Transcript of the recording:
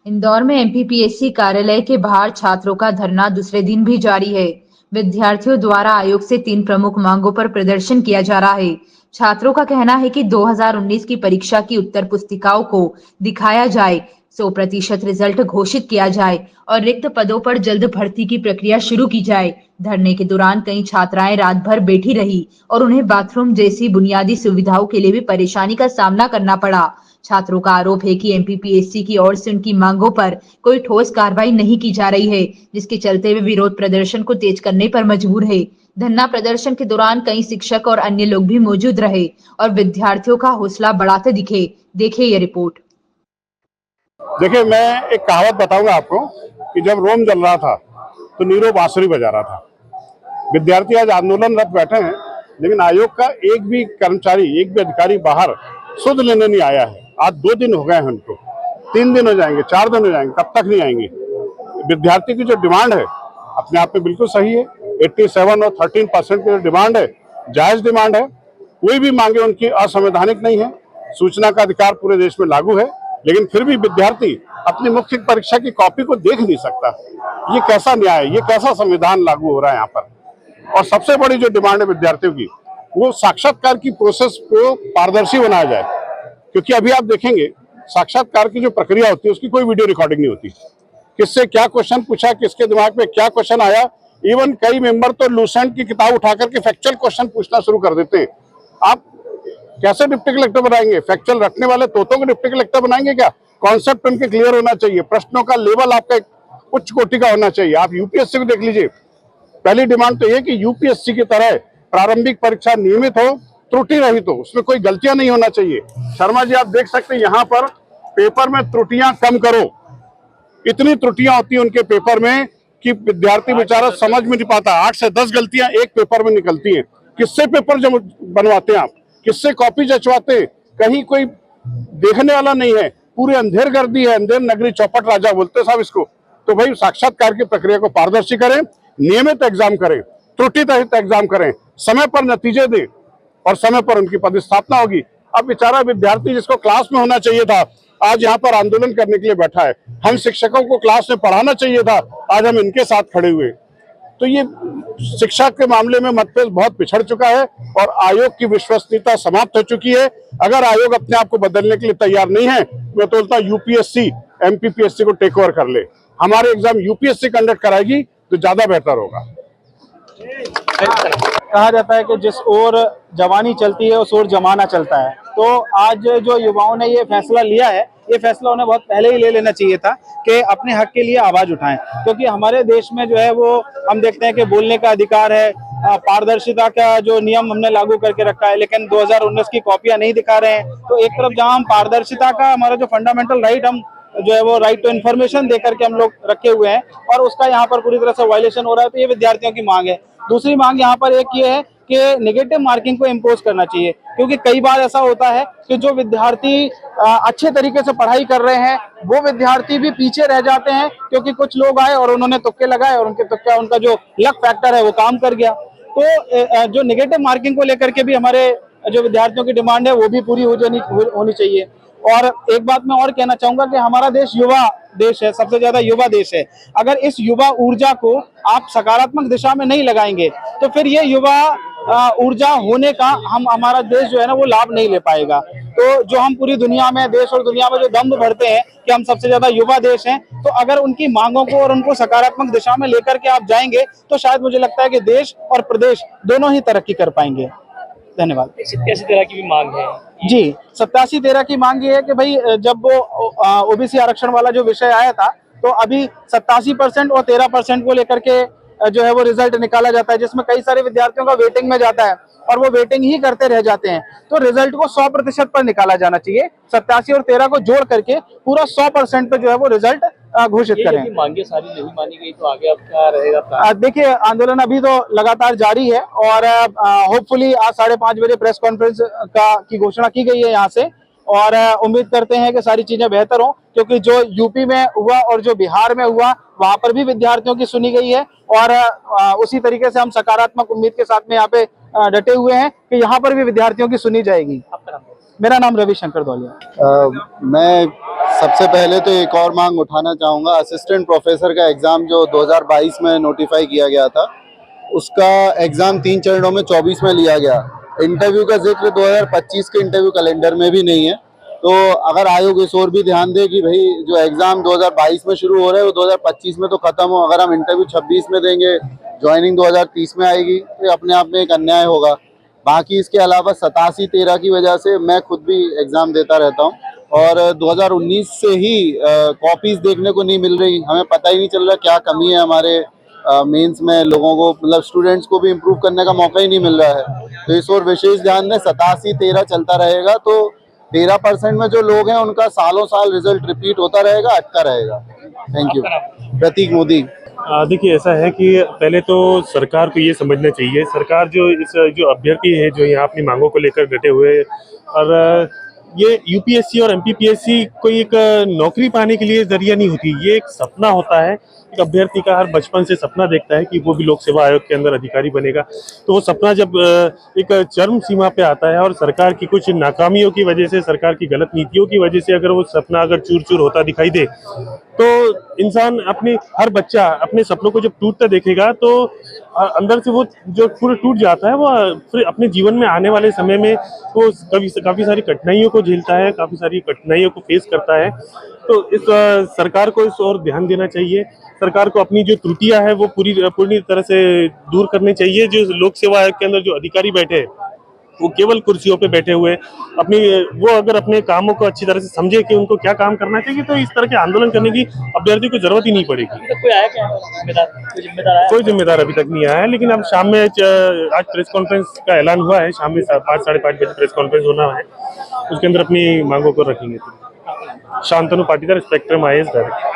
इंदौर में एमपीपीएससी कार्यालय के बाहर छात्रों का धरना दूसरे दिन भी जारी है। विद्यार्थियों द्वारा आयोग से 3 प्रमुख मांगों पर प्रदर्शन किया जा रहा है। छात्रों का कहना है कि 2019 की परीक्षा की उत्तर पुस्तिकाओं को दिखाया जाए, 100% रिजल्ट घोषित किया जाए और रिक्त पदों पर जल्द भर्ती की प्रक्रिया शुरू की जाए। धरने के दौरान कई छात्राएं रात भर बैठी रही और उन्हें बाथरूम जैसी बुनियादी सुविधाओं के लिए भी परेशानी का सामना करना पड़ा। छात्रों का आरोप है कि एमपीपीएससी की ओर से उनकी मांगों पर कोई ठोस कार्रवाई नहीं की जा रही है, जिसके चलते वे विरोध प्रदर्शन को तेज करने पर मजबूर है। धरना प्रदर्शन के दौरान कई शिक्षक और अन्य लोग भी मौजूद रहे और विद्यार्थियों का हौसला बढ़ाते दिखे। देखिए ये रिपोर्ट। देखिए, मैं एक कहावत बताऊंगा आपको कि जब रोम जल रहा था तो नीरो बांसुरी बजा रहा था। विद्यार्थी आज आंदोलनरत बैठे हैं, लेकिन आयोग का एक भी कर्मचारी, एक भी अधिकारी बाहर सुध लेने नहीं आया है। आज 2 दिन हो गए हैं उनको, 3 दिन हो जाएंगे, 4 दिन हो जाएंगे, कब तक नहीं आएंगे। विद्यार्थी की जो डिमांड है अपने आप में बिल्कुल सही है। 87 और 13% की जो डिमांड है, जायज डिमांड है। कोई भी मांगे उनकी असंवैधानिक नहीं है। सूचना का अधिकार पूरे देश में लागू है, लेकिन फिर भी विद्यार्थी अपनी मुख्य परीक्षा की कॉपी को देख नहीं सकता। ये कैसा न्याय है? ये कैसा संविधान लागू हो रहा है यहाँ पर? और सबसे बड़ी जो डिमांड है विद्यार्थियों की, वो साक्षात्कार की प्रोसेस को पारदर्शी बनाया जाए। क्योंकि अभी आप देखेंगे, साक्षात्कार की जो प्रक्रिया होती है उसकी कोई वीडियो रिकॉर्डिंग नहीं होती। किससे क्या क्वेश्चन पूछा, किसके दिमाग में क्या क्वेश्चन आया। इवन कई मेंबर तो लूसेंट की किताब उठा करके फैक्चुअल क्वेश्चन पूछना शुरू कर देते हैं। आप कैसे डिप्टी कलेक्टर बनाएंगे? फैक्चुअल रखने वाले तोतों को डिप्टी कलेक्टर बनाएंगे क्या? कॉन्सेप्ट उनके क्लियर होना चाहिए, प्रश्नों का लेवल आपका उच्च कोटि का होना चाहिए। आप यूपीएससी को देख लीजिए। पहली डिमांड तो ये कि यूपीएससी की तरह प्रारंभिक परीक्षा नियमित हो, त्रुटि रहित हो, उसमें कोई गलतियां नहीं होना चाहिए। शर्मा जी, आप देख सकते हैं यहाँ पर पेपर में त्रुटियां कम करो। इतनी त्रुटियां होती है उनके पेपर में कि विद्यार्थी बेचारा समझ में नहीं पाता। 8 से 10 गलतियां एक पेपर में निकलती हैं। किससे पेपर जब बनवाते हैं आप? किससे कॉपी जचवाते हैं? कहीं कोई देखने वाला नहीं है। पूरे अंधेर कर दी है, अंधेर नगरी चौपट राजा बोलते साहब इसको। तो भाई, साक्षात्कार की प्रक्रिया को पारदर्शी करें, नियमित एग्जाम करें, त्रुटि रहित एग्जाम करें, समय पर नतीजे दें और समय पर उनकी पदस्थापना होगी। अब बेचारा विद्यार्थी जिसको क्लास में होना चाहिए था, आज यहाँ पर आंदोलन करने के लिए बैठा है। हम शिक्षकों को क्लास में पढ़ाना चाहिए था, आज हम इनके साथ खड़े हुए। तो ये शिक्षा के मामले में मतभेद बहुत पिछड़ चुका है और आयोग की विश्वसनीयता समाप्त हो चुकी है। अगर आयोग अपने आप को बदलने के लिए तैयार नहीं है, मैं तो बोलता हूँ यूपीएससी एमपीपीएससी को टेक ओवर कर ले। हमारे एग्जाम यूपीएससी कंडक्ट कराएगी तो ज्यादा बेहतर होगा। कहा जाता है कि जिस ओर जवानी चलती है उस ओर जमाना चलता है। तो आज जो युवाओं ने ये फैसला लिया है, ये फैसला उन्हें बहुत पहले ही ले लेना चाहिए था कि अपने हक के लिए आवाज उठाएं। क्योंकि हमारे देश में जो है वो हम देखते हैं कि बोलने का अधिकार है, पारदर्शिता का जो नियम हमने लागू करके रखा है, लेकिन 2019 की कॉपियां नहीं दिखा रहे हैं। तो एक तरफ जहां हम पारदर्शिता का, हमारा जो फंडामेंटल राइट, हम जो है वो राइट टू इन्फॉर्मेशन देकर के हम लोग रखे हुए हैं, और उसका यहाँ पर पूरी तरह से वायलेशन हो रहा है। तो ये विद्यार्थियों की मांग है। दूसरी मांग यहाँ पर एक ये है कि नेगेटिव मार्किंग को इम्पोज करना चाहिए। क्योंकि कई बार ऐसा होता है कि जो विद्यार्थी अच्छे तरीके से पढ़ाई कर रहे हैं, वो विद्यार्थी भी पीछे रह जाते हैं, क्योंकि कुछ लोग आए और उन्होंने तुक्के लगाए और उनका जो लक फैक्टर है वो काम कर गया। तो जो नेगेटिव मार्किंग को लेकर के भी हमारे जो विद्यार्थियों की डिमांड है वो भी पूरी होनी चाहिए। और एक बात मैं और कहना चाहूंगा कि हमारा देश युवा देश है, सबसे ज्यादा युवा देश है। अगर इस युवा ऊर्जा को आप सकारात्मक दिशा में नहीं लगाएंगे तो फिर ये युवा ऊर्जा होने का हमारा देश जो है ना वो लाभ नहीं ले पाएगा। तो जो हम पूरी दुनिया में, देश और दुनिया में जो दम्भ भरते हैं कि हम सबसे ज्यादा युवा देश हैं, तो अगर उनकी मांगों को और उनको सकारात्मक दिशा में लेकर के आप जाएंगे तो शायद मुझे लगता है कि देश और प्रदेश दोनों ही तरक्की कर पाएंगे। धन्यवाद। 87-13 की भी मांग है जी। 87-13 की मांग ये है कि भाई, जब वो ओबीसी आरक्षण वाला जो विषय आया था, तो अभी 87% और 13% को लेकर के जो है वो रिजल्ट निकाला जाता है, जिसमें कई सारे विद्यार्थियों का वेटिंग में जाता है और वो वेटिंग ही करते रह जाते हैं। तो रिजल्ट को 100% पर निकाला जाना चाहिए। 87 और 13 को जोड़ करके पूरा 100% पे जो है वो रिजल्ट घोषित करें। मांगे सारी नहीं मानी गई तो आगे अब क्या रहेगा? देखिए, आंदोलन अभी तो लगातार जारी है और होपफुली आज 5:30 बजे प्रेस कॉन्फ्रेंस की घोषणा की गई है यहाँ से, और उम्मीद करते हैं कि सारी चीजें बेहतर हों। क्योंकि जो यूपी में हुआ और जो बिहार में हुआ, वहां पर भी विद्यार्थियों की सुनी गई है, और उसी तरीके से हम सकारात्मक उम्मीद के साथ में यहाँ पे डटे हुए हैं कि यहाँ पर भी विद्यार्थियों की सुनी जाएगी। मेरा नाम रविशंकर धौलिया। मैं सबसे पहले तो एक और मांग उठाना चाहूँगा। असिस्टेंट प्रोफेसर का एग्ज़ाम जो 2022 में नोटिफाई किया गया था, उसका एग्ज़ाम 3 चरणों में 24 में लिया गया। इंटरव्यू का जिक्र 2025 के इंटरव्यू कैलेंडर में भी नहीं है। तो अगर आयोग इस ओर भी ध्यान दे कि भाई जो एग्ज़ाम 2022 में शुरू हो रहा है वो 2025 में तो ख़त्म हो। अगर हम इंटरव्यू 26 में देंगे, ज्वाइनिंग 2030 में आएगी, तो ये अपने आप में एक अन्याय होगा। बाकी इसके अलावा 87-13 की वजह से मैं खुद भी एग्ज़ाम देता रहता हूँ और 2019 से ही कॉपीज़ देखने को नहीं मिल रही। हमें पता ही नहीं चल रहा क्या कमी है हमारे मेंस में। लोगों को मतलब स्टूडेंट्स को भी इम्प्रूव करने का मौका ही नहीं मिल रहा है। तो इस ओर विशेष ध्यान दें। 87-13 चलता रहेगा तो 13% में जो लोग हैं उनका सालों साल रिजल्ट रिपीट होता रहेगा, अटका रहेगा। Thank you. प्रतीक मोदी। देखिए, ऐसा है कि पहले तो सरकार को ये समझना चाहिए, सरकार जो अभ्यर्थी है जो यहाँ अपनी मांगों को लेकर डटे हुए, और ये यूपीएससी और एमपीपीएससी कोई एक नौकरी पाने के लिए जरिया नहीं होती, ये एक सपना होता है। एक अभ्यर्थी का हर बचपन से सपना देखता है कि वो भी लोक सेवा आयोग के अंदर अधिकारी बनेगा। तो वो सपना जब एक चरम सीमा पे आता है और सरकार की कुछ नाकामियों की वजह से, सरकार की गलत नीतियों की वजह से अगर वो सपना अगर चूर चूर होता दिखाई दे, तो इंसान हर बच्चा अपने सपनों को जब टूटता देखेगा तो अंदर से वो जो पूरा टूट जाता है, वो फिर अपने जीवन में आने वाले समय में वो काफ़ी सारी कठिनाइयों को झेलता है, काफ़ी सारी कठिनाइयों को फेस करता है। तो इस सरकार को इस ओर ध्यान देना चाहिए। सरकार को अपनी जो त्रुटियां है वो पूरी तरह से दूर करनी चाहिए। जो लोक सेवा आयोग के अंदर जो अधिकारी बैठे हैं वो केवल कुर्सियों पे बैठे हुए वो अगर अपने कामों को अच्छी तरह से समझे कि उनको क्या काम करना चाहिए, तो इस तरह के आंदोलन करने की अभ्यर्थी को जरूरत ही नहीं पड़ेगी। अभी तक कोई आया क्या जिम्मेदार? कोई जिम्मेदार आया? कोई जिम्मेदार अभी तक नहीं आया है, लेकिन अब शाम में आज प्रेस कॉन्फ्रेंस का ऐलान हुआ है। शाम में 5 साढ़े 5 बजे प्रेस कॉन्फ्रेंस होना है, उसके अंदर अपनी मांगों को रखेंगे। Shantanu Patidar, spectrum IAS director.